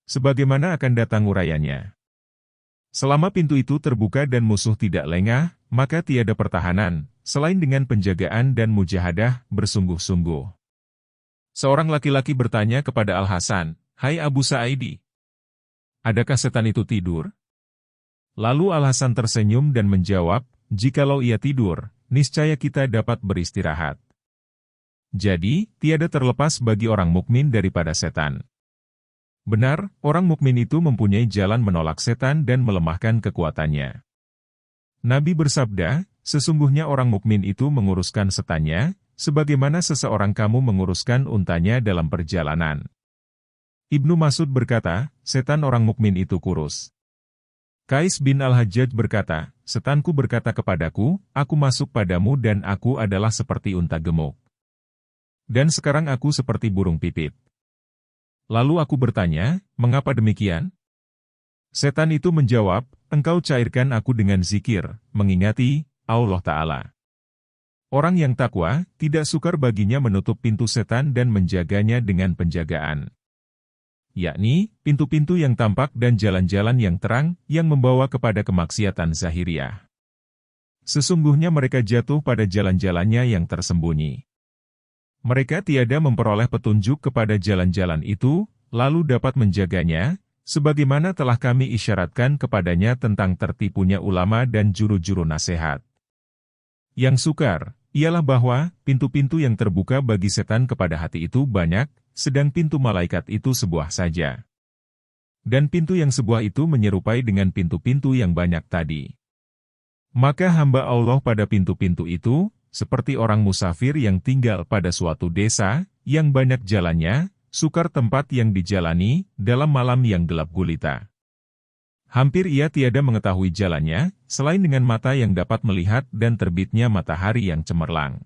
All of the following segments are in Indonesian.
Sebagaimana akan datang uraiannya. Selama pintu itu terbuka dan musuh tidak lengah, maka tiada pertahanan, selain dengan penjagaan dan mujahadah bersungguh-sungguh. Seorang laki-laki bertanya kepada Al-Hasan, "Hai Abu Sa'idi, adakah setan itu tidur?" Lalu Al-Hasan tersenyum dan menjawab, "Jikalau ia tidur, niscaya kita dapat beristirahat." Jadi, tiada terlepas bagi orang mukmin daripada setan. Benar, orang mukmin itu mempunyai jalan menolak setan dan melemahkan kekuatannya. Nabi bersabda, sesungguhnya orang mukmin itu menguruskan setannya, sebagaimana seseorang kamu menguruskan untanya dalam perjalanan. Ibnu Mas'ud berkata, setan orang mukmin itu kurus. Qais bin Al-Hajjaj berkata, setanku berkata kepadaku, aku masuk padamu dan aku adalah seperti unta gemuk. Dan sekarang aku seperti burung pipit. Lalu aku bertanya, mengapa demikian? Setan itu menjawab, engkau cairkan aku dengan zikir, mengingati Allah Ta'ala. Orang yang takwa, tidak sukar baginya menutup pintu setan dan menjaganya dengan penjagaan. Yakni, pintu-pintu yang tampak dan jalan-jalan yang terang, yang membawa kepada kemaksiatan zahiriah. Sesungguhnya mereka jatuh pada jalan-jalannya yang tersembunyi. Mereka tiada memperoleh petunjuk kepada jalan-jalan itu, lalu dapat menjaganya, sebagaimana telah kami isyaratkan kepadanya tentang tertipunya ulama dan juru-juru nasihat. Yang sukar, ialah bahwa, pintu-pintu yang terbuka bagi setan kepada hati itu banyak, sedang pintu malaikat itu sebuah saja. Dan pintu yang sebuah itu menyerupai dengan pintu-pintu yang banyak tadi. Maka hamba Allah pada pintu-pintu itu, seperti orang musafir yang tinggal pada suatu desa, yang banyak jalannya, sukar tempat yang dijalani, dalam malam yang gelap gulita. Hampir ia tiada mengetahui jalannya, selain dengan mata yang dapat melihat dan terbitnya matahari yang cemerlang.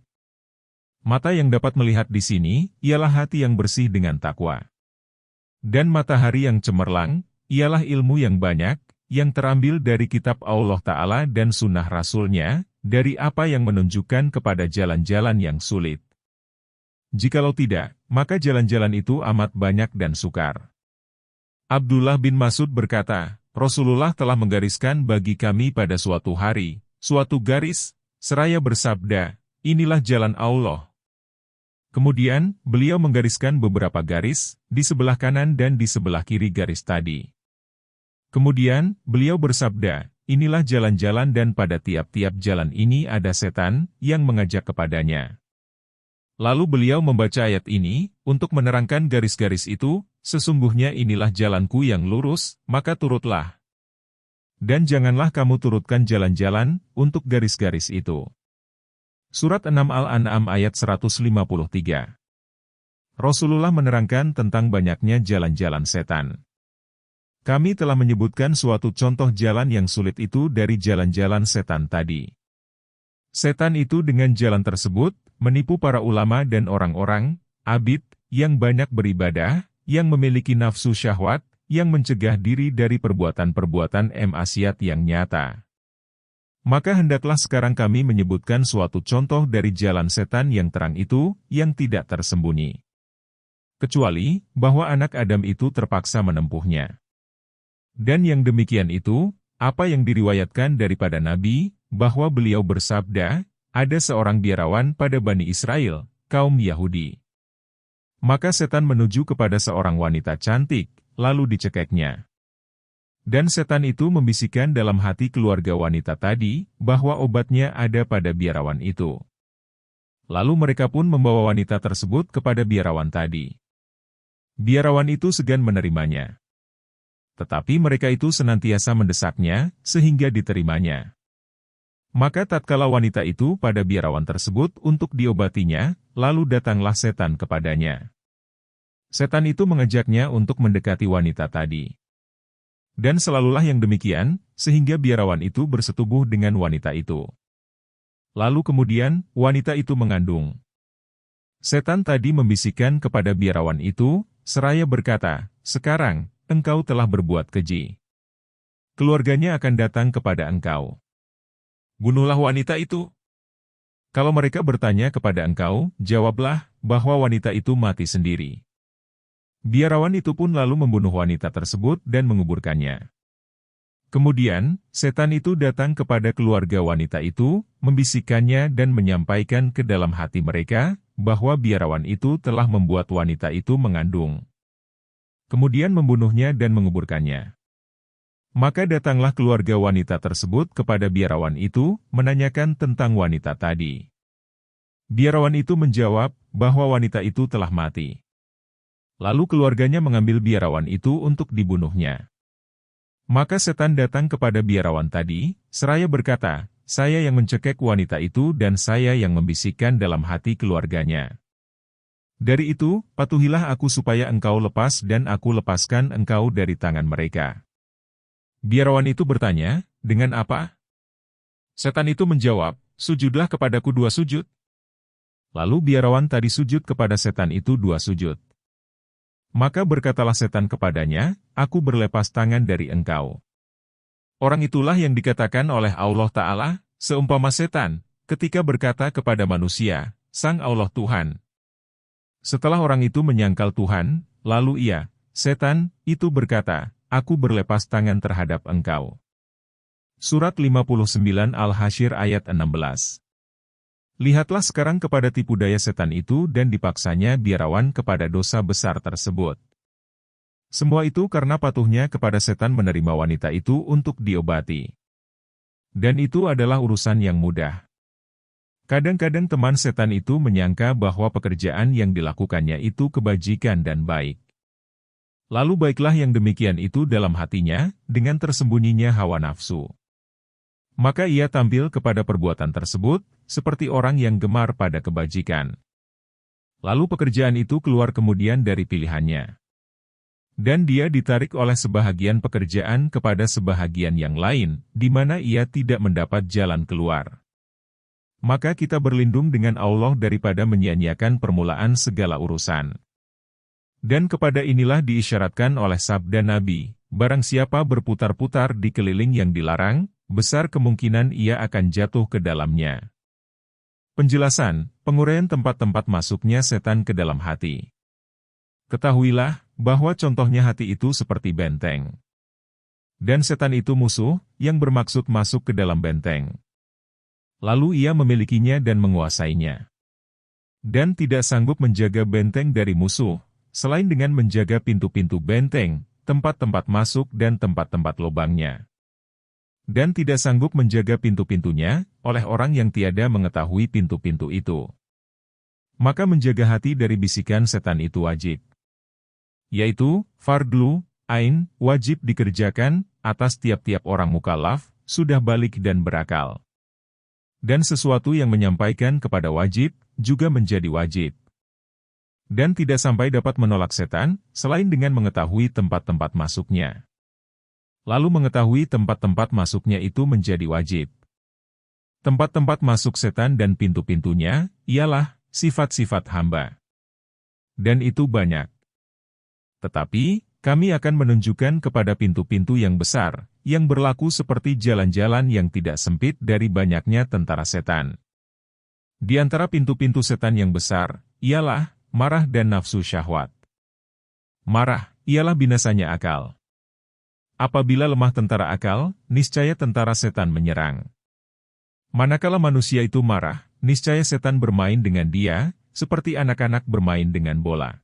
Mata yang dapat melihat di sini, ialah hati yang bersih dengan takwa. Dan matahari yang cemerlang, ialah ilmu yang banyak, yang terambil dari kitab Allah Ta'ala dan sunnah Rasul-Nya, dari apa yang menunjukkan kepada jalan-jalan yang sulit. Jikalau tidak, maka jalan-jalan itu amat banyak dan sukar. Abdullah bin Mas'ud berkata, Rasulullah telah menggariskan bagi kami pada suatu hari, suatu garis, seraya bersabda, inilah jalan Allah. Kemudian, beliau menggariskan beberapa garis, di sebelah kanan dan di sebelah kiri garis tadi. Kemudian, beliau bersabda, inilah jalan-jalan dan pada tiap-tiap jalan ini ada setan, yang mengajak kepadanya. Lalu beliau membaca ayat ini, untuk menerangkan garis-garis itu, sesungguhnya inilah jalanku yang lurus, maka turutlah. Dan janganlah kamu turutkan jalan-jalan, untuk garis-garis itu. Surat 6 Al-An'am ayat 153. Rasulullah menerangkan tentang banyaknya jalan-jalan setan. Kami telah menyebutkan suatu contoh jalan yang sulit itu dari jalan-jalan setan tadi. Setan itu dengan jalan tersebut, menipu para ulama dan orang-orang, abid, yang banyak beribadah, yang memiliki nafsu syahwat, yang mencegah diri dari perbuatan-perbuatan maksiat yang nyata. Maka hendaklah sekarang kami menyebutkan suatu contoh dari jalan setan yang terang itu, yang tidak tersembunyi. Kecuali, bahwa anak Adam itu terpaksa menempuhnya. Dan yang demikian itu, apa yang diriwayatkan daripada Nabi, bahwa beliau bersabda, ada seorang biarawan pada Bani Israel, kaum Yahudi. Maka setan menuju kepada seorang wanita cantik, lalu dicekeknya. Dan setan itu membisikkan dalam hati keluarga wanita tadi, bahwa obatnya ada pada biarawan itu. Lalu mereka pun membawa wanita tersebut kepada biarawan tadi. Biarawan itu segan menerimanya. Tetapi mereka itu senantiasa mendesaknya, sehingga diterimanya. Maka tatkala wanita itu pada biarawan tersebut untuk diobatinya, lalu datanglah setan kepadanya. Setan itu mengajaknya untuk mendekati wanita tadi. Dan selalulah yang demikian, sehingga biarawan itu bersetubuh dengan wanita itu. Lalu kemudian, wanita itu mengandung. Setan tadi membisikkan kepada biarawan itu, seraya berkata, sekarang, engkau telah berbuat keji. Keluarganya akan datang kepada engkau. Bunuhlah wanita itu. Kalau mereka bertanya kepada engkau, jawablah, bahwa wanita itu mati sendiri. Biarawan itu pun lalu membunuh wanita tersebut dan menguburkannya. Kemudian, setan itu datang kepada keluarga wanita itu, membisikkannya dan menyampaikan ke dalam hati mereka, bahwa biarawan itu telah membuat wanita itu mengandung. Kemudian membunuhnya dan menguburkannya. Maka datanglah keluarga wanita tersebut kepada biarawan itu, menanyakan tentang wanita tadi. Biarawan itu menjawab, bahwa wanita itu telah mati. Lalu keluarganya mengambil biarawan itu untuk dibunuhnya. Maka setan datang kepada biarawan tadi, seraya berkata, "Saya yang mencekik wanita itu dan saya yang membisikkan dalam hati keluarganya. Dari itu, patuhilah aku supaya engkau lepas dan aku lepaskan engkau dari tangan mereka." Biarawan itu bertanya, "Dengan apa?" Setan itu menjawab, "Sujudlah kepadaku 2 sujud." Lalu biarawan tadi sujud kepada setan itu 2 sujud. Maka berkatalah setan kepadanya, "Aku berlepas tangan dari engkau." Orang itulah yang dikatakan oleh Allah Ta'ala, seumpama setan, ketika berkata kepada manusia, "Sang Allah Tuhan." Setelah orang itu menyangkal Tuhan, lalu ia, setan, itu berkata, "Aku berlepas tangan terhadap engkau." Surat 59 Al-Hasyr ayat 16. Lihatlah sekarang kepada tipu daya setan itu dan dipaksanya biarawan kepada dosa besar tersebut. Semua itu karena patuhnya kepada setan menerima wanita itu untuk diobati. Dan itu adalah urusan yang mudah. Kadang-kadang teman setan itu menyangka bahwa pekerjaan yang dilakukannya itu kebajikan dan baik. Lalu baiklah yang demikian itu dalam hatinya, dengan tersembunyinya hawa nafsu. Maka ia tampil kepada perbuatan tersebut, seperti orang yang gemar pada kebajikan. Lalu pekerjaan itu keluar kemudian dari pilihannya. Dan dia ditarik oleh sebahagian pekerjaan kepada sebahagian yang lain, di mana ia tidak mendapat jalan keluar. Maka kita berlindung dengan Allah daripada menyia-nyiakan permulaan segala urusan. Dan kepada inilah diisyaratkan oleh sabda Nabi, barang siapa berputar-putar di keliling yang dilarang, besar kemungkinan ia akan jatuh ke dalamnya. Penjelasan, penguraian tempat-tempat masuknya setan ke dalam hati. Ketahuilah, bahwa contohnya hati itu seperti benteng. Dan setan itu musuh, yang bermaksud masuk ke dalam benteng. Lalu ia memilikinya dan menguasainya. Dan tidak sanggup menjaga benteng dari musuh, selain dengan menjaga pintu-pintu benteng, tempat-tempat masuk dan tempat-tempat lubangnya. Dan tidak sanggup menjaga pintu-pintunya, oleh orang yang tiada mengetahui pintu-pintu itu. Maka menjaga hati dari bisikan setan itu wajib. Yaitu, fardhu, ain, wajib dikerjakan, atas tiap-tiap orang mukallaf, sudah balik dan berakal. Dan sesuatu yang menyampaikan kepada wajib, juga menjadi wajib. Dan tidak sampai dapat menolak setan, selain dengan mengetahui tempat-tempat masuknya. Lalu mengetahui tempat-tempat masuknya itu menjadi wajib. Tempat-tempat masuk setan dan pintu-pintunya, ialah sifat-sifat hamba. Dan itu banyak. Tetapi, kami akan menunjukkan kepada pintu-pintu yang besar, yang berlaku seperti jalan-jalan yang tidak sempit dari banyaknya tentara setan. Di antara pintu-pintu setan yang besar, ialah marah dan nafsu syahwat. Marah, ialah binasanya akal. Apabila lemah tentara akal, niscaya tentara setan menyerang. Manakala manusia itu marah, niscaya setan bermain dengan dia, seperti anak-anak bermain dengan bola.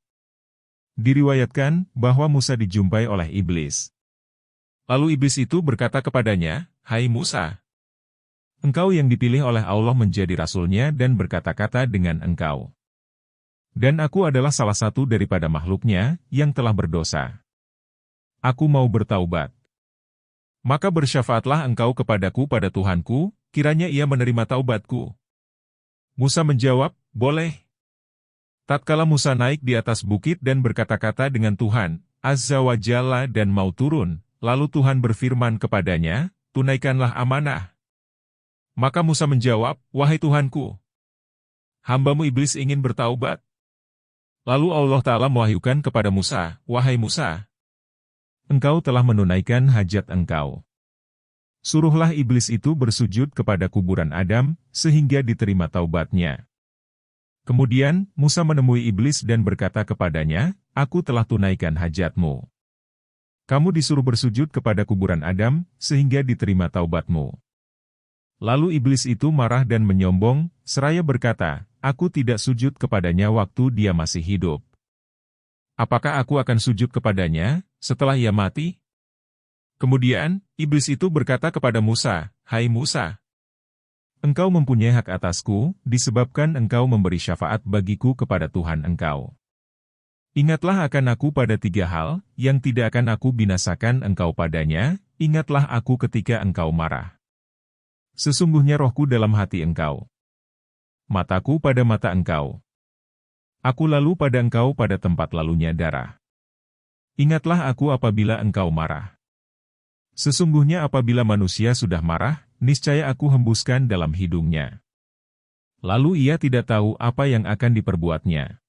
Diriwayatkan bahwa Musa dijumpai oleh iblis. Lalu iblis itu berkata kepadanya, "Hai Musa, engkau yang dipilih oleh Allah menjadi rasulnya dan berkata-kata dengan engkau. Dan aku adalah salah satu daripada makhluknya, yang telah berdosa. Aku mau bertaubat. Maka bersyafaatlah engkau kepadaku pada Tuhanku, kiranya ia menerima taubatku." Musa menjawab, "Boleh." Tatkala Musa naik di atas bukit dan berkata-kata dengan Tuhan, Azza wa Jalla dan mau turun, lalu Tuhan berfirman kepadanya, "Tunaikanlah amanah." Maka Musa menjawab, "Wahai Tuhanku, hambamu iblis ingin bertaubat." Lalu Allah Ta'ala mewahyukan kepada Musa, "Wahai Musa, engkau telah menunaikan hajat engkau. Suruhlah iblis itu bersujud kepada kuburan Adam, sehingga diterima taubatnya." Kemudian, Musa menemui iblis dan berkata kepadanya, aku telah tunaikan hajatmu. Kamu disuruh bersujud kepada kuburan Adam, sehingga diterima taubatmu. Lalu iblis itu marah dan menyombong, seraya berkata, aku tidak sujud kepadanya waktu dia masih hidup. Apakah aku akan sujud kepadanya, setelah ia mati? Kemudian, iblis itu berkata kepada Musa, hai Musa, engkau mempunyai hak atasku, disebabkan engkau memberi syafaat bagiku kepada Tuhan engkau. Ingatlah akan aku pada 3 hal, yang tidak akan aku binasakan engkau padanya, ingatlah aku ketika engkau marah. Sesungguhnya rohku dalam hati engkau. Mataku pada mata engkau. Aku lalu pada engkau pada tempat lalunya darah. Ingatlah aku apabila engkau marah. Sesungguhnya apabila manusia sudah marah, niscaya aku hembuskan dalam hidungnya. Lalu ia tidak tahu apa yang akan diperbuatnya.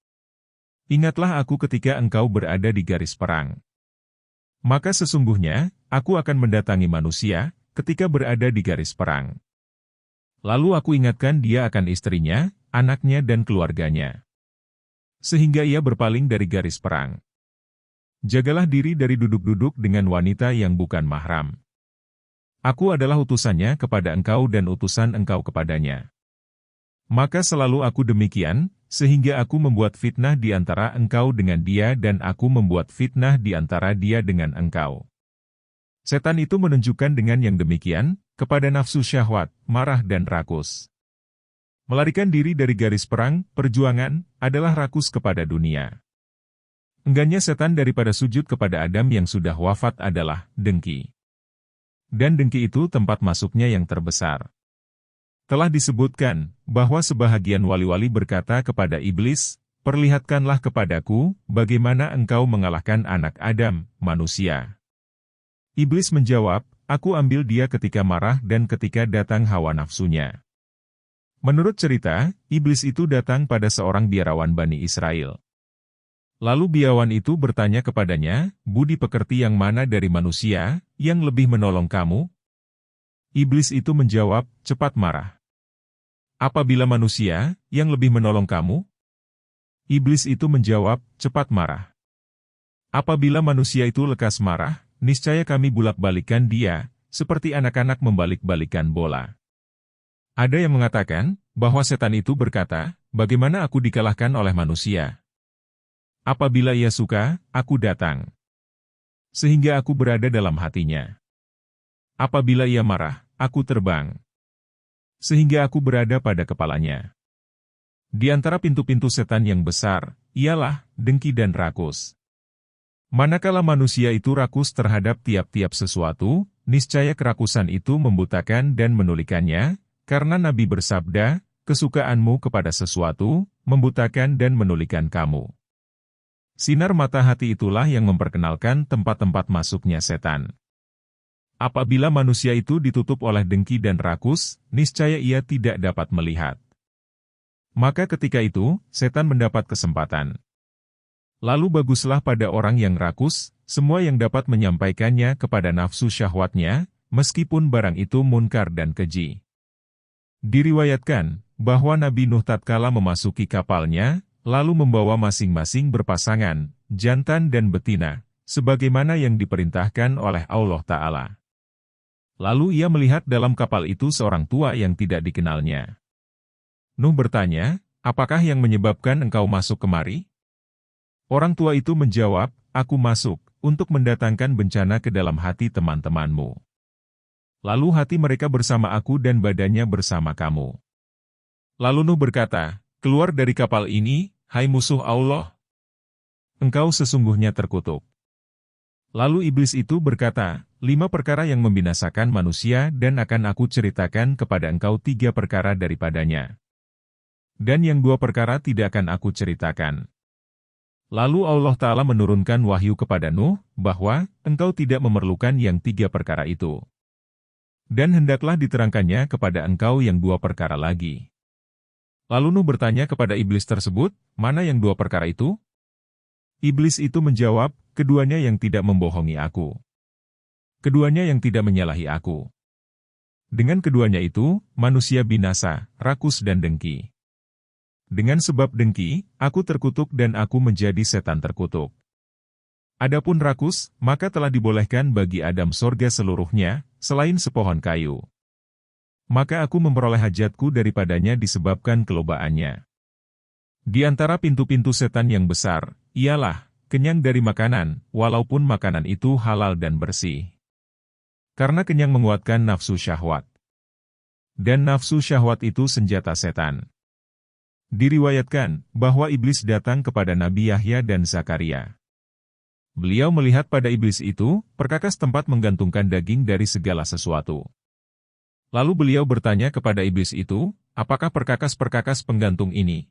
Ingatlah aku ketika engkau berada di garis perang. Maka sesungguhnya, aku akan mendatangi manusia, ketika berada di garis perang. Lalu aku ingatkan dia akan istrinya, anaknya dan keluarganya. Sehingga ia berpaling dari garis perang. Jagalah diri dari duduk-duduk dengan wanita yang bukan mahram. Aku adalah utusannya kepada engkau dan utusan engkau kepadanya. Maka selalu aku demikian, sehingga aku membuat fitnah di antara engkau dengan dia dan aku membuat fitnah di antara dia dengan engkau. Setan itu menunjukkan dengan yang demikian, kepada nafsu syahwat, marah dan rakus. Melarikan diri dari garis perang, perjuangan, adalah rakus kepada dunia. Enggannya setan daripada sujud kepada Adam yang sudah wafat adalah dengki. Dan dengki itu tempat masuknya yang terbesar. Telah disebutkan, bahwa sebahagian wali-wali berkata kepada iblis, perlihatkanlah kepadaku, bagaimana engkau mengalahkan anak Adam, manusia. Iblis menjawab, aku ambil dia ketika marah dan ketika datang hawa nafsunya. Menurut cerita, iblis itu datang pada seorang biarawan Bani Israel. Lalu biawan itu bertanya kepadanya, budi pekerti yang mana dari manusia, yang lebih menolong kamu? Iblis itu menjawab, cepat marah. Apabila manusia, yang lebih menolong kamu? Iblis itu menjawab, cepat marah. Apabila manusia itu lekas marah, niscaya kami bulak-balikan dia, seperti anak-anak membalik-balikan bola. Ada yang mengatakan, bahwa setan itu berkata, bagaimana aku dikalahkan oleh manusia? Apabila ia suka, aku datang. Sehingga aku berada dalam hatinya. Apabila ia marah, aku terbang. Sehingga aku berada pada kepalanya. Di antara pintu-pintu setan yang besar, ialah dengki dan rakus. Manakala manusia itu rakus terhadap tiap-tiap sesuatu, niscaya kerakusan itu membutakan dan menulikannya, karena Nabi bersabda, kesukaanmu kepada sesuatu, membutakan dan menulikan kamu. Sinar mata hati itulah yang memperkenalkan tempat-tempat masuknya setan. Apabila manusia itu ditutup oleh dengki dan rakus, niscaya ia tidak dapat melihat. Maka ketika itu, setan mendapat kesempatan. Lalu baguslah pada orang yang rakus, semua yang dapat menyampaikannya kepada nafsu syahwatnya, meskipun barang itu munkar dan keji. Diriwayatkan, bahwa Nabi Nuh tatkala memasuki kapalnya, lalu membawa masing-masing berpasangan, jantan dan betina, sebagaimana yang diperintahkan oleh Allah Ta'ala. Lalu ia melihat dalam kapal itu seorang tua yang tidak dikenalnya. Nuh bertanya, apakah yang menyebabkan engkau masuk kemari? Orang tua itu menjawab, aku masuk, untuk mendatangkan bencana ke dalam hati teman-temanmu. Lalu hati mereka bersama aku dan badannya bersama kamu. Lalu Nuh berkata, keluar dari kapal ini, hai musuh Allah. Engkau sesungguhnya terkutuk. Lalu iblis itu berkata, 5 perkara yang membinasakan manusia dan akan aku ceritakan kepada engkau 3 perkara daripadanya. Dan yang 2 perkara tidak akan aku ceritakan. Lalu Allah Ta'ala menurunkan wahyu kepada Nuh, bahwa engkau tidak memerlukan yang 3 perkara itu. Dan hendaklah diterangkannya kepada engkau yang 2 perkara lagi. Lalu Nuh bertanya kepada iblis tersebut, mana yang 2 perkara itu? Iblis itu menjawab, keduanya yang tidak membohongi aku. Keduanya yang tidak menyalahi aku. Dengan keduanya itu, manusia binasa, rakus dan dengki. Dengan sebab dengki, aku terkutuk dan aku menjadi setan terkutuk. Adapun rakus, maka telah dibolehkan bagi Adam sorga seluruhnya, selain sepohon kayu. Maka aku memperoleh hajatku daripadanya disebabkan kelobaannya. Di antara pintu-pintu setan yang besar, ialah kenyang dari makanan, walaupun makanan itu halal dan bersih. Karena kenyang menguatkan nafsu syahwat. Dan nafsu syahwat itu senjata setan. Diriwayatkan bahwa iblis datang kepada Nabi Yahya dan Zakaria. Beliau melihat pada iblis itu, perkakas tempat menggantungkan daging dari segala sesuatu. Lalu beliau bertanya kepada iblis itu, apakah perkakas-perkakas penggantung ini?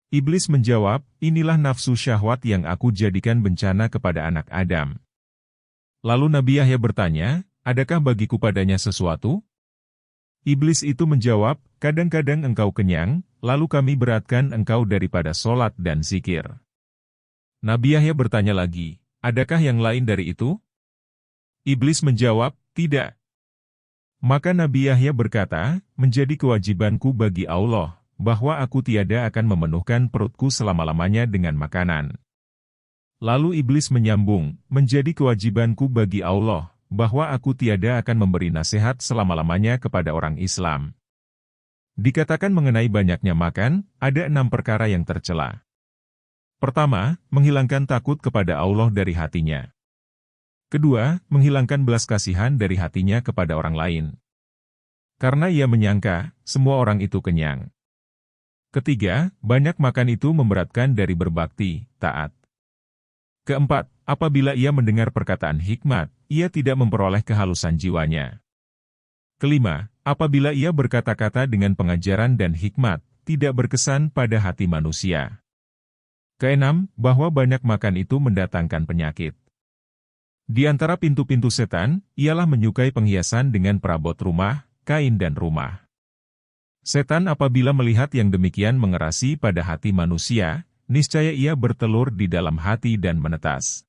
Iblis menjawab, inilah nafsu syahwat yang aku jadikan bencana kepada anak Adam. Lalu Nabi Yahya bertanya, adakah bagiku padanya sesuatu? Iblis itu menjawab, kadang-kadang engkau kenyang, lalu kami beratkan engkau daripada solat dan zikir. Nabi Yahya bertanya lagi, adakah yang lain dari itu? Iblis menjawab, tidak. Maka Nabi Yahya berkata, menjadi kewajibanku bagi Allah, bahwa aku tiada akan memenuhkan perutku selama-lamanya dengan makanan. Lalu iblis menyambung, menjadi kewajibanku bagi Allah, bahwa aku tiada akan memberi nasihat selama-lamanya kepada orang Islam. Dikatakan mengenai banyaknya makan, ada 6 perkara yang tercela. Pertama, menghilangkan takut kepada Allah dari hatinya. Kedua, menghilangkan belas kasihan dari hatinya kepada orang lain. Karena ia menyangka, semua orang itu kenyang. Ketiga, banyak makan itu memberatkan dari berbakti, taat. Keempat, apabila ia mendengar perkataan hikmat, ia tidak memperoleh kehalusan jiwanya. Kelima, apabila ia berkata-kata dengan pengajaran dan hikmat, tidak berkesan pada hati manusia. Keenam, bahwa banyak makan itu mendatangkan penyakit. Di antara pintu-pintu setan, ialah menyukai penghiasan dengan perabot rumah, kain dan rumah. Setan apabila melihat yang demikian mengerasi pada hati manusia, niscaya ia bertelur di dalam hati dan menetas.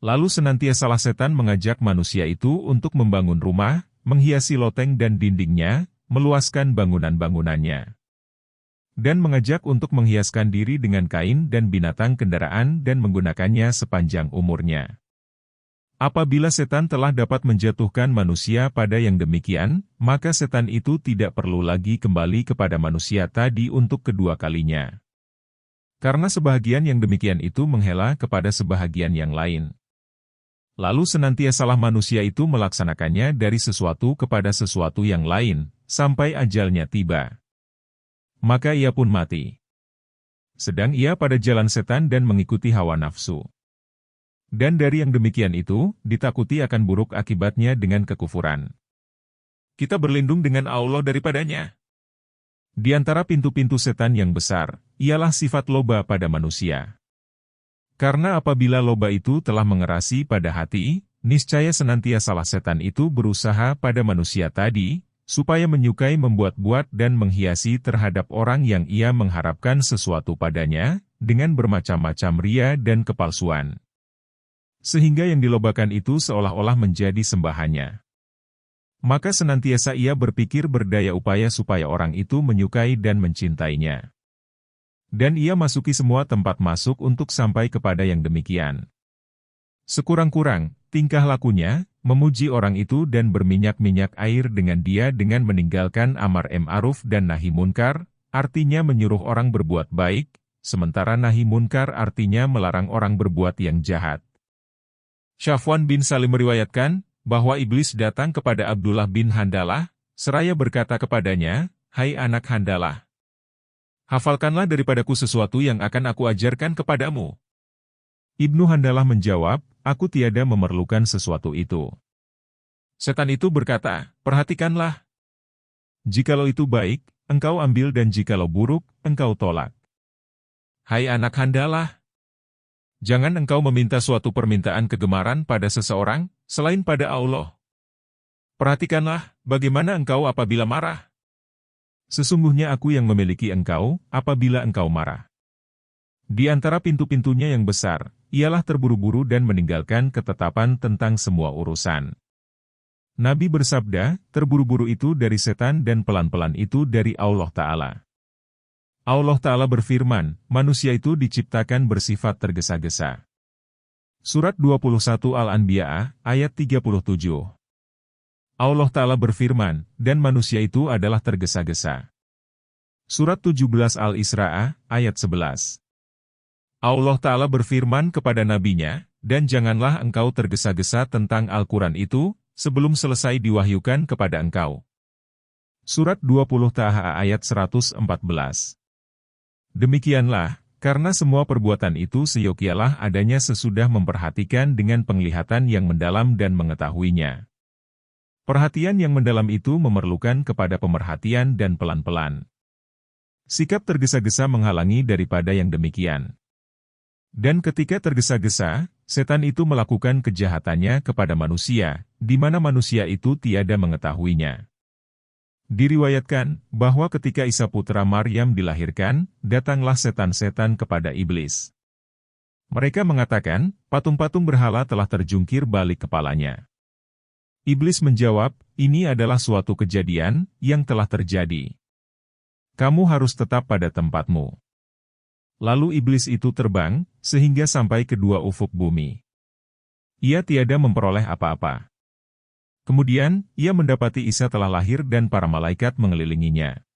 Lalu senantiasalah setan mengajak manusia itu untuk membangun rumah, menghiasi loteng dan dindingnya, meluaskan bangunan-bangunannya. Dan mengajak untuk menghiaskan diri dengan kain dan binatang kendaraan dan menggunakannya sepanjang umurnya. Apabila setan telah dapat menjatuhkan manusia pada yang demikian, maka setan itu tidak perlu lagi kembali kepada manusia tadi untuk kedua kalinya. Karena sebahagian yang demikian itu menghela kepada sebahagian yang lain. Lalu senantiasalah manusia itu melaksanakannya dari sesuatu kepada sesuatu yang lain, sampai ajalnya tiba. Maka ia pun mati. Sedang ia pada jalan setan dan mengikuti hawa nafsu. Dan dari yang demikian itu, ditakuti akan buruk akibatnya dengan kekufuran. Kita berlindung dengan Allah daripadanya. Di antara pintu-pintu setan yang besar, ialah sifat loba pada manusia. Karena apabila loba itu telah mengerasi pada hati, niscaya senantiasalah setan itu berusaha pada manusia tadi, supaya menyukai membuat-buat dan menghiasi terhadap orang yang ia mengharapkan sesuatu padanya, dengan bermacam-macam ria dan kepalsuan. Sehingga yang dilobakan itu seolah-olah menjadi sembahannya. Maka senantiasa ia berpikir berdaya upaya supaya orang itu menyukai dan mencintainya. Dan ia masuki semua tempat masuk untuk sampai kepada yang demikian. Sekurang-kurang, tingkah lakunya, memuji orang itu dan berminyak-minyak air dengan dia dengan meninggalkan amar ma'ruf dan nahi munkar, artinya menyuruh orang berbuat baik, sementara nahi munkar artinya melarang orang berbuat yang jahat. Syafwan bin Salim meriwayatkan, bahwa iblis datang kepada Abdullah bin Handalah, seraya berkata kepadanya, "Hai anak Handalah, hafalkanlah daripadaku sesuatu yang akan aku ajarkan kepadamu." Ibnu Handalah menjawab, "Aku tiada memerlukan sesuatu itu." Setan itu berkata, "Perhatikanlah. Jikalau itu baik, engkau ambil dan jikalau buruk, engkau tolak. Hai anak Handalah, jangan engkau meminta suatu permintaan kegemaran pada seseorang, selain pada Allah. Perhatikanlah, bagaimana engkau apabila marah. Sesungguhnya aku yang memiliki engkau, apabila engkau marah." Di antara pintu-pintunya yang besar, ialah terburu-buru dan meninggalkan ketetapan tentang semua urusan. Nabi bersabda, terburu-buru itu dari setan dan pelan-pelan itu dari Allah Ta'ala. Allah Ta'ala berfirman, manusia itu diciptakan bersifat tergesa-gesa. Surat 21 Al-Anbiya, ayat 37. Allah Ta'ala berfirman, dan manusia itu adalah tergesa-gesa. Surat 17 Al-Isra, ayat 11. Allah Ta'ala berfirman kepada nabinya, dan janganlah engkau tergesa-gesa tentang Al-Quran itu, sebelum selesai diwahyukan kepada engkau. Surat 20 Taha ayat 114. Demikianlah, karena semua perbuatan itu seyogialah adanya sesudah memperhatikan dengan penglihatan yang mendalam dan mengetahuinya. Perhatian yang mendalam itu memerlukan kepada pemerhatian dan pelan-pelan. Sikap tergesa-gesa menghalangi daripada yang demikian. Dan ketika tergesa-gesa, setan itu melakukan kejahatannya kepada manusia, di mana manusia itu tiada mengetahuinya. Diriwayatkan bahwa ketika Isa putra Maryam dilahirkan, datanglah setan-setan kepada iblis. Mereka mengatakan, patung-patung berhala telah terjungkir balik kepalanya. Iblis menjawab, ini adalah suatu kejadian yang telah terjadi. Kamu harus tetap pada tempatmu. Lalu iblis itu terbang, sehingga sampai ke dua ufuk bumi. Ia tiada memperoleh apa-apa. Kemudian, ia mendapati Isa telah lahir dan para malaikat mengelilinginya.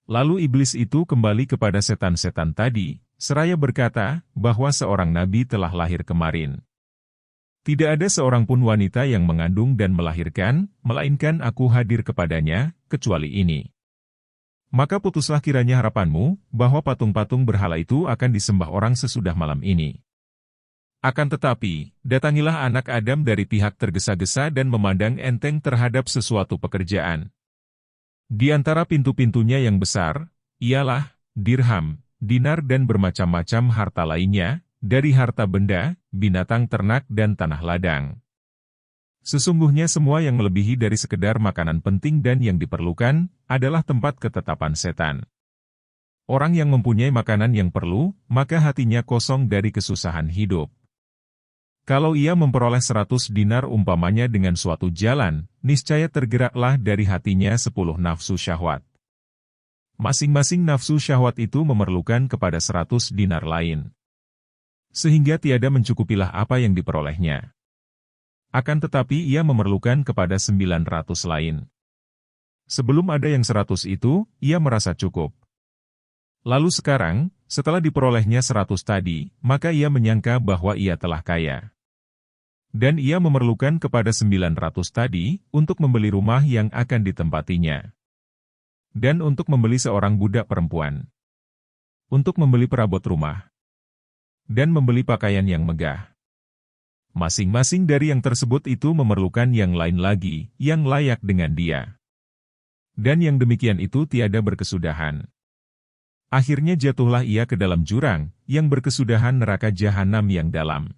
Lalu iblis itu kembali kepada setan-setan tadi, seraya berkata, bahwa seorang nabi telah lahir kemarin. Tidak ada seorang pun wanita yang mengandung dan melahirkan, melainkan aku hadir kepadanya, kecuali ini. Maka putuslah kiranya harapanmu, bahwa patung-patung berhala itu akan disembah orang sesudah malam ini. Akan tetapi, datangilah anak Adam dari pihak tergesa-gesa dan memandang enteng terhadap sesuatu pekerjaan. Di antara pintu-pintunya yang besar, ialah dirham, dinar dan bermacam-macam harta lainnya, dari harta benda, binatang ternak dan tanah ladang. Sesungguhnya semua yang melebihi dari sekedar makanan penting dan yang diperlukan, adalah tempat ketetapan setan. Orang yang mempunyai makanan yang perlu, maka hatinya kosong dari kesusahan hidup. Kalau ia memperoleh 100 dinar umpamanya dengan suatu jalan, niscaya tergeraklah dari hatinya 10 nafsu syahwat. Masing-masing nafsu syahwat itu memerlukan kepada 100 dinar lain. Sehingga tiada mencukupilah apa yang diperolehnya. Akan tetapi ia memerlukan kepada 900 lain. Sebelum ada yang 100 itu, ia merasa cukup. Lalu sekarang, setelah diperolehnya 100 tadi, maka ia menyangka bahwa ia telah kaya. Dan ia memerlukan kepada 900 tadi, untuk membeli rumah yang akan ditempatinya. Dan untuk membeli seorang budak perempuan. Untuk membeli perabot rumah. Dan membeli pakaian yang megah. Masing-masing dari yang tersebut itu memerlukan yang lain lagi, yang layak dengan dia. Dan yang demikian itu tiada berkesudahan. Akhirnya jatuhlah ia ke dalam jurang, yang berkesudahan neraka jahanam yang dalam.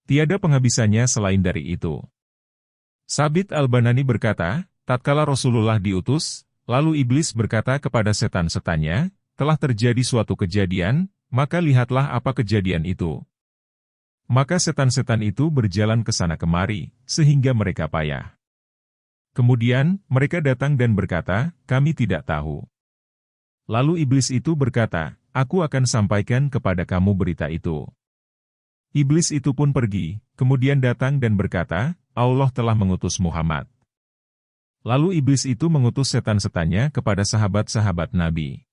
Tiada penghabisannya selain dari itu. Sabit Al-Banani berkata, tatkala Rasulullah diutus, lalu iblis berkata kepada setan-setannya, telah terjadi suatu kejadian, maka lihatlah apa kejadian itu. Maka setan-setan itu berjalan ke sana kemari, sehingga mereka payah. Kemudian, mereka datang dan berkata, kami tidak tahu. Lalu iblis itu berkata, aku akan sampaikan kepada kamu berita itu. Iblis itu pun pergi, kemudian datang dan berkata, Allah telah mengutus Muhammad. Lalu iblis itu mengutus setan-setannya kepada sahabat-sahabat Nabi.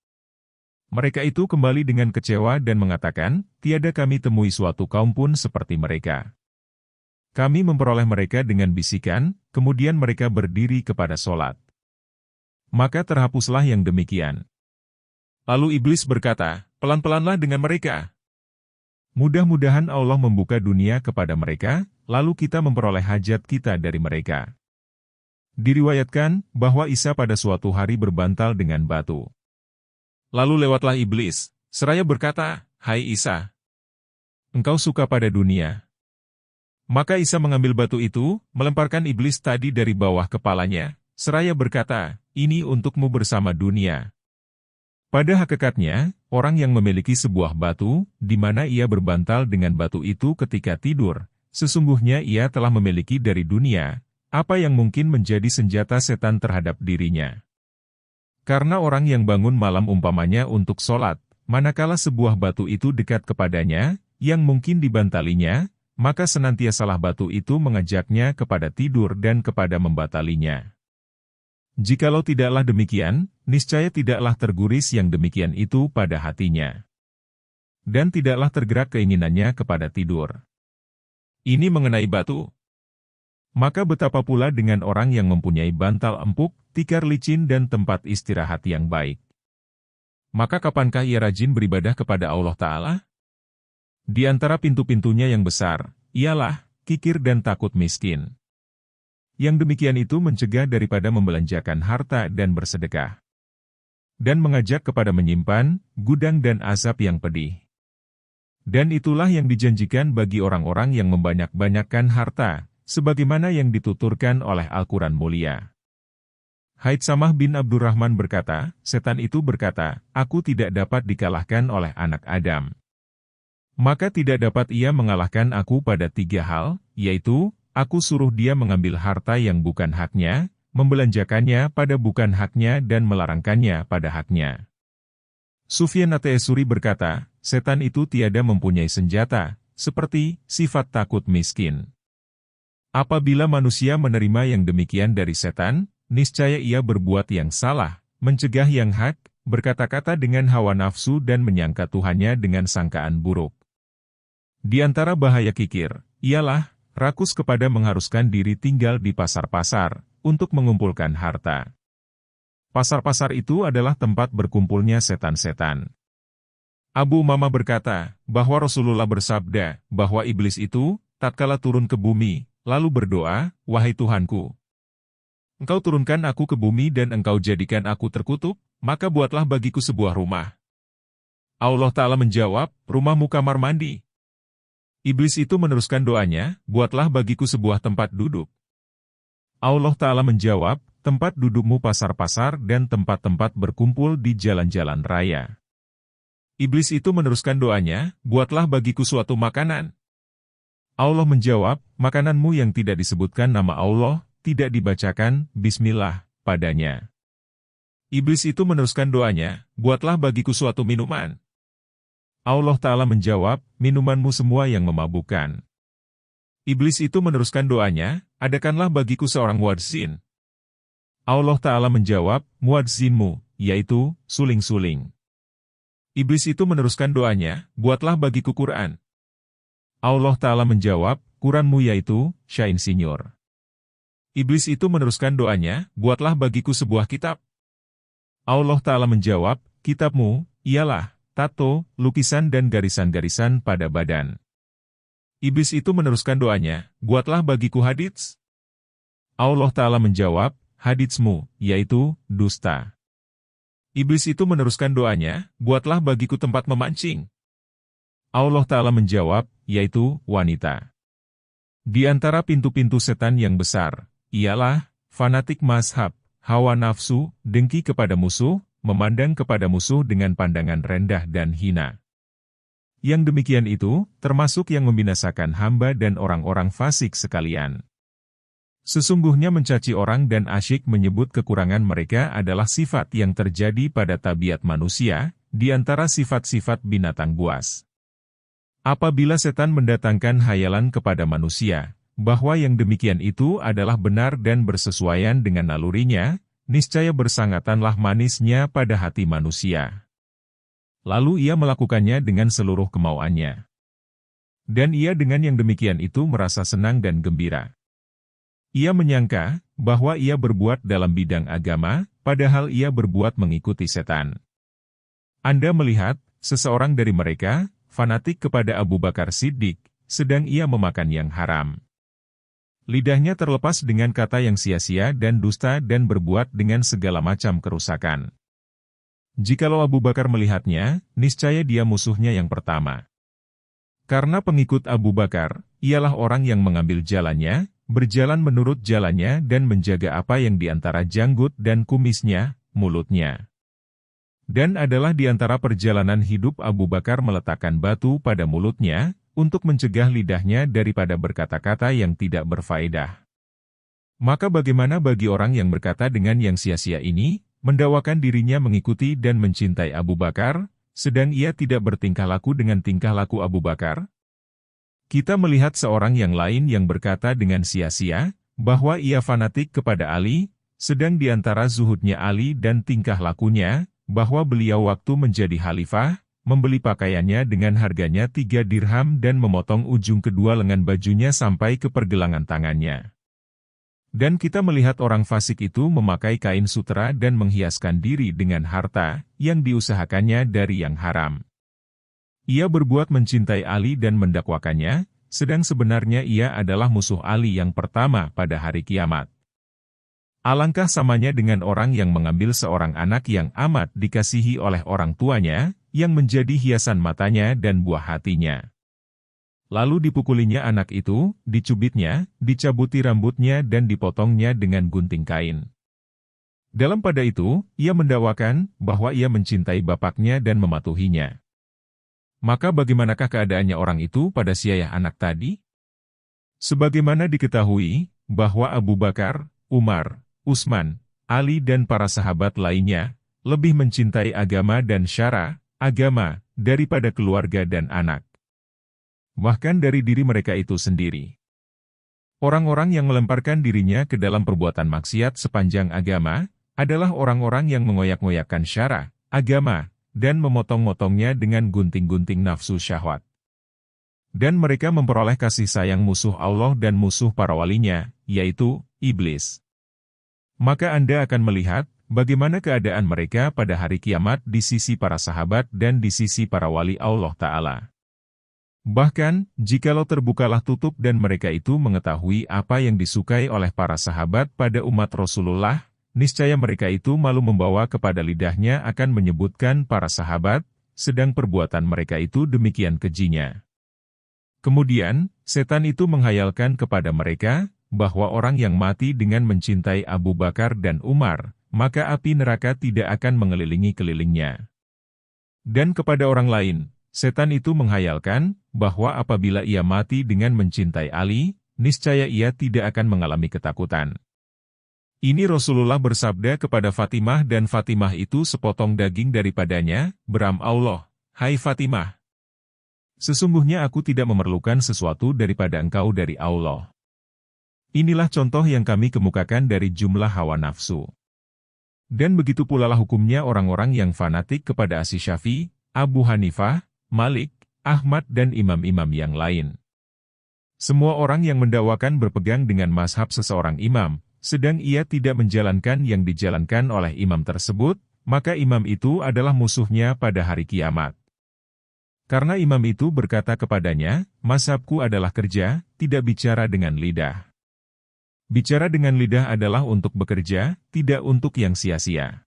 Mereka itu kembali dengan kecewa dan mengatakan, tiada kami temui suatu kaum pun seperti mereka. Kami memperoleh mereka dengan bisikan, kemudian mereka berdiri kepada solat. Maka terhapuslah yang demikian. Lalu iblis berkata, pelan-pelanlah dengan mereka. Mudah-mudahan Allah membuka dunia kepada mereka, lalu kita memperoleh hajat kita dari mereka. Diriwayatkan bahwa Isa pada suatu hari berbantal dengan batu. Lalu lewatlah iblis, seraya berkata, hai Isa, engkau suka pada dunia. Maka Isa mengambil batu itu, melemparkan iblis tadi dari bawah kepalanya, seraya berkata, ini untukmu bersama dunia. Pada hakikatnya, orang yang memiliki sebuah batu, di mana ia berbantal dengan batu itu ketika tidur, sesungguhnya ia telah memiliki dari dunia, apa yang mungkin menjadi senjata setan terhadap dirinya. Karena orang yang bangun malam umpamanya untuk sholat, manakala sebuah batu itu dekat kepadanya, yang mungkin dibantalinya, maka senantiasalah batu itu mengajaknya kepada tidur dan kepada membatalinya. Jikalau tidaklah demikian, niscaya tidaklah terguris yang demikian itu pada hatinya. Dan tidaklah tergerak keinginannya kepada tidur. Ini mengenai batu. Maka betapa pula dengan orang yang mempunyai bantal empuk, tikar licin dan tempat istirahat yang baik. Maka kapankah ia rajin beribadah kepada Allah Ta'ala? Di antara pintu-pintunya yang besar, ialah kikir dan takut miskin. Yang demikian itu mencegah daripada membelanjakan harta dan bersedekah. Dan mengajak kepada menyimpan, gudang dan azab yang pedih. Dan itulah yang dijanjikan bagi orang-orang yang membanyak-banyakkan harta, sebagaimana yang dituturkan oleh Al-Quran mulia. Haitsamah bin Abdurrahman berkata, setan itu berkata, aku tidak dapat dikalahkan oleh anak Adam. Maka tidak dapat ia mengalahkan aku pada 3 hal, yaitu, aku suruh dia mengambil harta yang bukan haknya, membelanjakannya pada bukan haknya dan melarangkannya pada haknya. Sufyan Ats-Tsuri berkata, setan itu tiada mempunyai senjata, seperti sifat takut miskin. Apabila manusia menerima yang demikian dari setan, niscaya ia berbuat yang salah, mencegah yang hak, berkata-kata dengan hawa nafsu dan menyangka Tuhannya dengan sangkaan buruk. Di antara bahaya kikir, ialah rakus kepada mengharuskan diri tinggal di pasar-pasar, untuk mengumpulkan harta. Pasar-pasar itu adalah tempat berkumpulnya setan-setan. Abu Umamah berkata, bahwa Rasulullah bersabda, bahwa iblis itu, tatkala turun ke bumi, lalu berdoa, wahai Tuhanku, Engkau turunkan aku ke bumi dan Engkau jadikan aku terkutuk, maka buatlah bagiku sebuah rumah. Allah Ta'ala menjawab, rumahmu kamar mandi. Iblis itu meneruskan doanya, buatlah bagiku sebuah tempat duduk. Allah Ta'ala menjawab, tempat dudukmu pasar-pasar dan tempat-tempat berkumpul di jalan-jalan raya. Iblis itu meneruskan doanya, buatlah bagiku suatu makanan. Allah menjawab, makananmu yang tidak disebutkan nama Allah, tidak dibacakan Bismillah padanya. Iblis itu meneruskan doanya, buatlah bagiku suatu minuman. Allah Ta'ala menjawab, minumanmu semua yang memabukkan. Iblis itu meneruskan doanya, adakanlah bagiku seorang muadzin. Allah Ta'ala menjawab, muadzinmu, yaitu suling-suling. Iblis itu meneruskan doanya, buatlah bagiku Quran. Allah Ta'ala menjawab, Quranmu yaitu syai'insinyur. Iblis itu meneruskan doanya, buatlah bagiku sebuah kitab. Allah Ta'ala menjawab, kitabmu, ialah tato, lukisan dan garisan-garisan pada badan. Iblis itu meneruskan doanya, buatlah bagiku hadits. Allah Ta'ala menjawab, haditsmu, yaitu dusta. Iblis itu meneruskan doanya, buatlah bagiku tempat memancing. Allah Ta'ala menjawab, yaitu wanita. Di antara pintu-pintu setan yang besar, ialah fanatik mazhab, hawa nafsu, dengki kepada musuh, memandang kepada musuh dengan pandangan rendah dan hina. Yang demikian itu, termasuk yang membinasakan hamba dan orang-orang fasik sekalian. Sesungguhnya mencaci orang dan asyik menyebut kekurangan mereka adalah sifat yang terjadi pada tabiat manusia, di antara sifat-sifat binatang buas. Apabila setan mendatangkan hayalan kepada manusia, bahwa yang demikian itu adalah benar dan bersesuaian dengan nalurinya, niscaya bersangatanlah manisnya pada hati manusia. Lalu ia melakukannya dengan seluruh kemauannya. Dan ia dengan yang demikian itu merasa senang dan gembira. Ia menyangka bahwa ia berbuat dalam bidang agama, padahal ia berbuat mengikuti setan. Anda melihat, seseorang dari mereka, fanatik kepada Abu Bakar Siddiq, sedang ia memakan yang haram. Lidahnya terlepas dengan kata yang sia-sia dan dusta dan berbuat dengan segala macam kerusakan. Jikalau Abu Bakar melihatnya, niscaya dia musuhnya yang pertama. Karena pengikut Abu Bakar, ialah orang yang mengambil jalannya, berjalan menurut jalannya dan menjaga apa yang di antara janggut dan kumisnya, mulutnya. Dan adalah di antara perjalanan hidup Abu Bakar meletakkan batu pada mulutnya, untuk mencegah lidahnya daripada berkata-kata yang tidak berfaedah. Maka bagaimana bagi orang yang berkata dengan yang sia-sia ini, mendakwakan dirinya mengikuti dan mencintai Abu Bakar, sedang ia tidak bertingkah laku dengan tingkah laku Abu Bakar? Kita melihat seorang yang lain yang berkata dengan sia-sia, bahwa ia fanatik kepada Ali, sedang di antara zuhudnya Ali dan tingkah lakunya, bahwa beliau waktu menjadi khalifah, membeli pakaiannya dengan harganya 3 dirham dan memotong ujung kedua lengan bajunya sampai ke pergelangan tangannya. Dan kita melihat orang fasik itu memakai kain sutera dan menghiaskan diri dengan harta yang diusahakannya dari yang haram. Ia berbuat mencintai Ali dan mendakwakannya, sedang sebenarnya ia adalah musuh Ali yang pertama pada hari kiamat. Alangkah samanya dengan orang yang mengambil seorang anak yang amat dikasihi oleh orang tuanya, yang menjadi hiasan matanya dan buah hatinya. Lalu dipukulinya anak itu, dicubitnya, dicabuti rambutnya dan dipotongnya dengan gunting kain. Dalam pada itu, ia mendakwakan bahwa ia mencintai bapaknya dan mematuhinya. Maka bagaimanakah keadaannya orang itu pada si ayah anak tadi? Sebagaimana diketahui, bahwa Abu Bakar, Umar, Utsman, Ali dan para sahabat lainnya, lebih mencintai agama dan syara, agama, daripada keluarga dan anak. Bahkan dari diri mereka itu sendiri. Orang-orang yang melemparkan dirinya ke dalam perbuatan maksiat sepanjang agama, adalah orang-orang yang mengoyak-ngoyakkan syara, agama, dan memotong-motongnya dengan gunting-gunting nafsu syahwat. Dan mereka memperoleh kasih sayang musuh Allah dan musuh para walinya, yaitu iblis. Maka Anda akan melihat, bagaimana keadaan mereka pada hari kiamat di sisi para sahabat dan di sisi para wali Allah Ta'ala. Bahkan, jikalau terbukalah tutup dan mereka itu mengetahui apa yang disukai oleh para sahabat pada umat Rasulullah, niscaya mereka itu malu membawa kepada lidahnya akan menyebutkan para sahabat, sedang perbuatan mereka itu demikian kejinya. Kemudian, setan itu menghayalkan kepada mereka, bahwa orang yang mati dengan mencintai Abu Bakar dan Umar, maka api neraka tidak akan mengelilingi kelilingnya. Dan kepada orang lain, setan itu menghayalkan, bahwa apabila ia mati dengan mencintai Ali, niscaya ia tidak akan mengalami ketakutan. Ini Rasulullah bersabda kepada Fatimah dan Fatimah itu sepotong daging daripadanya, beram Allah, "Hai Fatimah, sesungguhnya aku tidak memerlukan sesuatu daripada engkau dari Allah." Inilah contoh yang kami kemukakan dari jumlah hawa nafsu. Dan begitu pula lah hukumnya orang-orang yang fanatik kepada Asy-Syafi'i, Abu Hanifah, Malik, Ahmad dan imam-imam yang lain. Semua orang yang mendakwakan berpegang dengan mazhab seseorang imam, sedang ia tidak menjalankan yang dijalankan oleh imam tersebut, maka imam itu adalah musuhnya pada hari kiamat. Karena imam itu berkata kepadanya, mazhabku adalah kerja, tidak bicara dengan lidah. Bicara dengan lidah adalah untuk bekerja, tidak untuk yang sia-sia.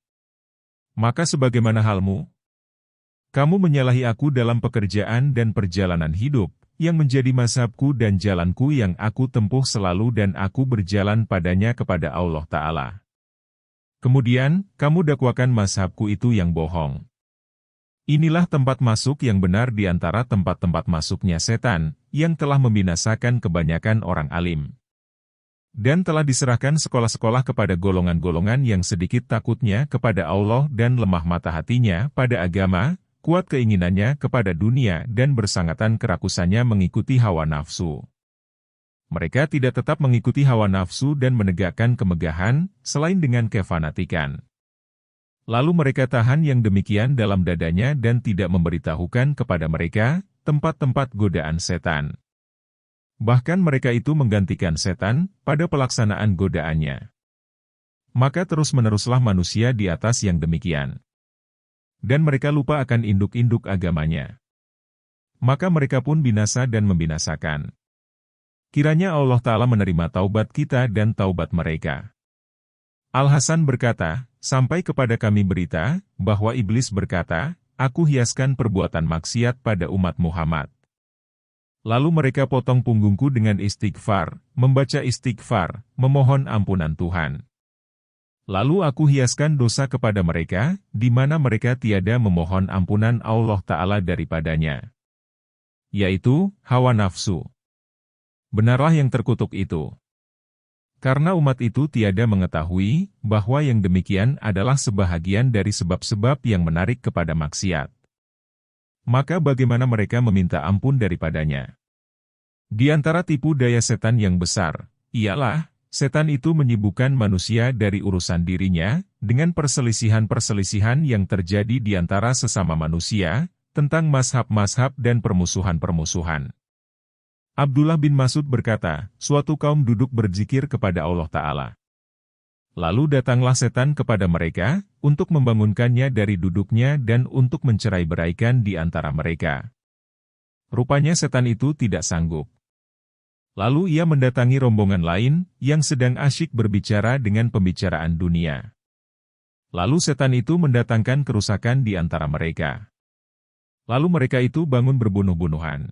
Maka sebagaimana halmu, kamu menyalahi aku dalam pekerjaan dan perjalanan hidup, yang menjadi mazhabku dan jalanku yang aku tempuh selalu dan aku berjalan padanya kepada Allah Ta'ala. Kemudian, kamu dakwakan mazhabku itu yang bohong. Inilah tempat masuk yang benar di antara tempat-tempat masuknya setan, yang telah membinasakan kebanyakan orang alim. Dan telah diserahkan sekolah-sekolah kepada golongan-golongan yang sedikit takutnya kepada Allah dan lemah mata hatinya pada agama, kuat keinginannya kepada dunia dan bersangatan kerakusannya mengikuti hawa nafsu. Mereka tidak tetap mengikuti hawa nafsu dan menegakkan kemegahan, selain dengan kefanatikan. Lalu mereka tahan yang demikian dalam dadanya dan tidak memberitahukan kepada mereka tempat-tempat godaan setan. Bahkan mereka itu menggantikan setan pada pelaksanaan godaannya. Maka terus-meneruslah manusia di atas yang demikian. Dan mereka lupa akan induk-induk agamanya. Maka mereka pun binasa dan membinasakan. Kiranya Allah Ta'ala menerima taubat kita dan taubat mereka. Al-Hasan berkata, sampai kepada kami berita, bahwa iblis berkata, aku hiaskan perbuatan maksiat pada umat Muhammad. Lalu mereka potong punggungku dengan istighfar, membaca istighfar, memohon ampunan Tuhan. Lalu aku hiaskan dosa kepada mereka, di mana mereka tiada memohon ampunan Allah Ta'ala daripadanya. Yaitu, hawa nafsu. Benarlah yang terkutuk itu. Karena umat itu tiada mengetahui bahwa yang demikian adalah sebahagian dari sebab-sebab yang menarik kepada maksiat. Maka bagaimana mereka meminta ampun daripadanya? Di antara tipu daya setan yang besar, ialah, setan itu menyibukkan manusia dari urusan dirinya, dengan perselisihan-perselisihan yang terjadi di antara sesama manusia, tentang mazhab-mazhab dan permusuhan-permusuhan. Abdullah bin Mas'ud berkata, suatu kaum duduk berzikir kepada Allah Ta'ala. Lalu datanglah setan kepada mereka, untuk membangunkannya dari duduknya dan untuk mencerai-beraikan di antara mereka. Rupanya setan itu tidak sanggup. Lalu ia mendatangi rombongan lain, yang sedang asyik berbicara dengan pembicaraan dunia. Lalu setan itu mendatangkan kerusakan di antara mereka. Lalu mereka itu bangun berbunuh-bunuhan.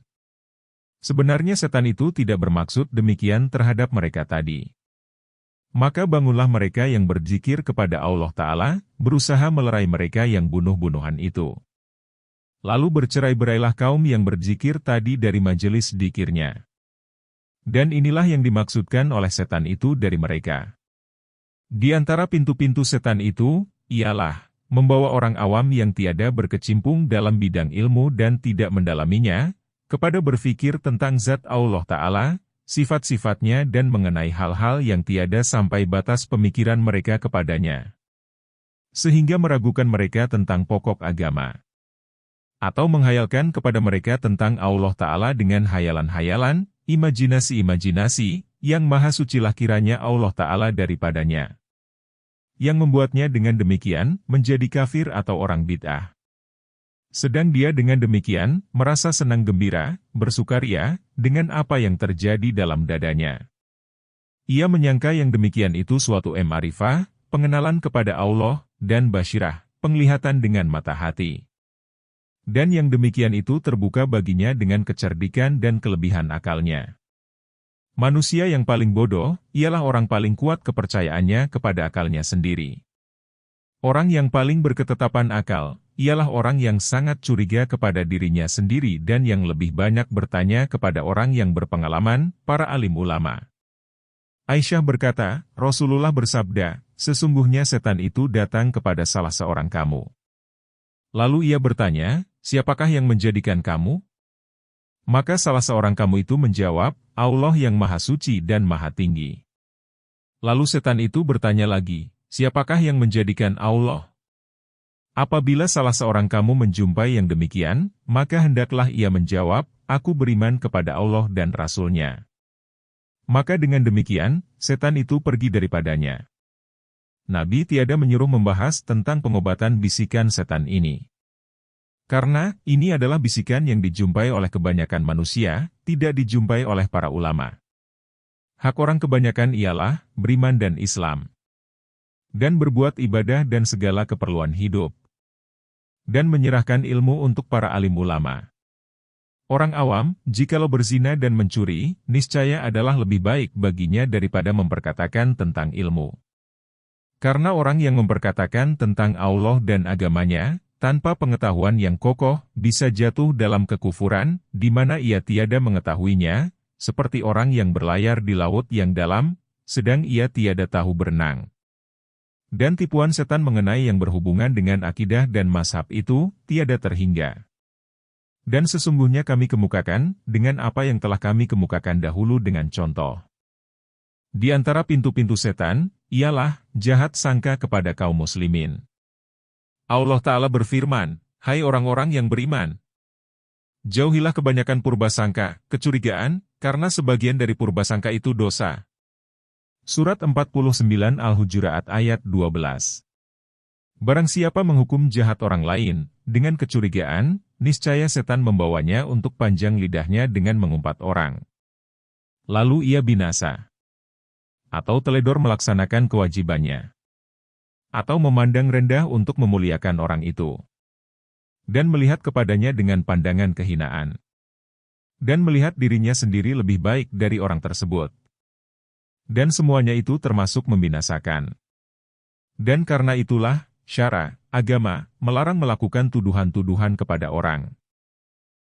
Sebenarnya setan itu tidak bermaksud demikian terhadap mereka tadi. Maka bangunlah mereka yang berzikir kepada Allah Ta'ala, berusaha melerai mereka yang bunuh-bunuhan itu. Lalu bercerai-berailah kaum yang berzikir tadi dari majelis dzikirnya. Dan inilah yang dimaksudkan oleh setan itu dari mereka. Di antara pintu-pintu setan itu, ialah membawa orang awam yang tiada berkecimpung dalam bidang ilmu dan tidak mendalaminya, kepada berfikir tentang zat Allah Ta'ala, sifat-sifatnya dan mengenai hal-hal yang tiada sampai batas pemikiran mereka kepadanya. Sehingga meragukan mereka tentang pokok agama. Atau menghayalkan kepada mereka tentang Allah Ta'ala dengan hayalan-hayalan, imajinasi-imajinasi, yang maha sucilah kiranya Allah Ta'ala daripadanya. Yang membuatnya dengan demikian, menjadi kafir atau orang bid'ah. Sedang dia dengan demikian, merasa senang gembira, bersukaria, dengan apa yang terjadi dalam dadanya. Ia menyangka yang demikian itu suatu ma'rifah, pengenalan kepada Allah, dan basyirah, penglihatan dengan mata hati. Dan yang demikian itu terbuka baginya dengan kecerdikan dan kelebihan akalnya. Manusia yang paling bodoh, ialah orang paling kuat kepercayaannya kepada akalnya sendiri. Orang yang paling berketetapan akal, ialah orang yang sangat curiga kepada dirinya sendiri dan yang lebih banyak bertanya kepada orang yang berpengalaman, para alim ulama. Aisyah berkata, Rasulullah bersabda, sesungguhnya setan itu datang kepada salah seorang kamu. Lalu ia bertanya, siapakah yang menjadikan kamu? Maka salah seorang kamu itu menjawab, Allah yang maha suci dan maha tinggi. Lalu setan itu bertanya lagi, siapakah yang menjadikan Allah? Apabila salah seorang kamu menjumpai yang demikian, maka hendaklah ia menjawab, aku beriman kepada Allah dan Rasul-Nya. Maka dengan demikian, setan itu pergi daripadanya. Nabi tiada menyuruh membahas tentang pengobatan bisikan setan ini. Karena, ini adalah bisikan yang dijumpai oleh kebanyakan manusia, tidak dijumpai oleh para ulama. Hak orang kebanyakan ialah, beriman dan Islam. Dan berbuat ibadah dan segala keperluan hidup. Dan menyerahkan ilmu untuk para alim ulama. Orang awam, jikalau berzina dan mencuri, niscaya adalah lebih baik baginya daripada memperkatakan tentang ilmu. Karena orang yang memperkatakan tentang Allah dan agamanya, tanpa pengetahuan yang kokoh, bisa jatuh dalam kekufuran, di mana ia tiada mengetahuinya, seperti orang yang berlayar di laut yang dalam, sedang ia tiada tahu berenang. Dan tipuan setan mengenai yang berhubungan dengan akidah dan mazhab itu, tiada terhingga. Dan sesungguhnya kami kemukakan, dengan apa yang telah kami kemukakan dahulu dengan contoh. Di antara pintu-pintu setan, ialah, jahat sangka kepada kaum muslimin. Allah Ta'ala berfirman, hai orang-orang yang beriman. Jauhilah kebanyakan purbasangka, kecurigaan, karena sebagian dari purbasangka itu dosa. Surat 49 Al-Hujurat ayat 12. Barang siapa menghukum jahat orang lain, dengan kecurigaan, niscaya setan membawanya untuk panjang lidahnya dengan mengumpat orang. Lalu ia binasa. Atau teledor melaksanakan kewajibannya. Atau memandang rendah untuk memuliakan orang itu. Dan melihat kepadanya dengan pandangan kehinaan. Dan melihat dirinya sendiri lebih baik dari orang tersebut. Dan semuanya itu termasuk membinasakan. Dan karena itulah, syara, agama, melarang melakukan tuduhan-tuduhan kepada orang.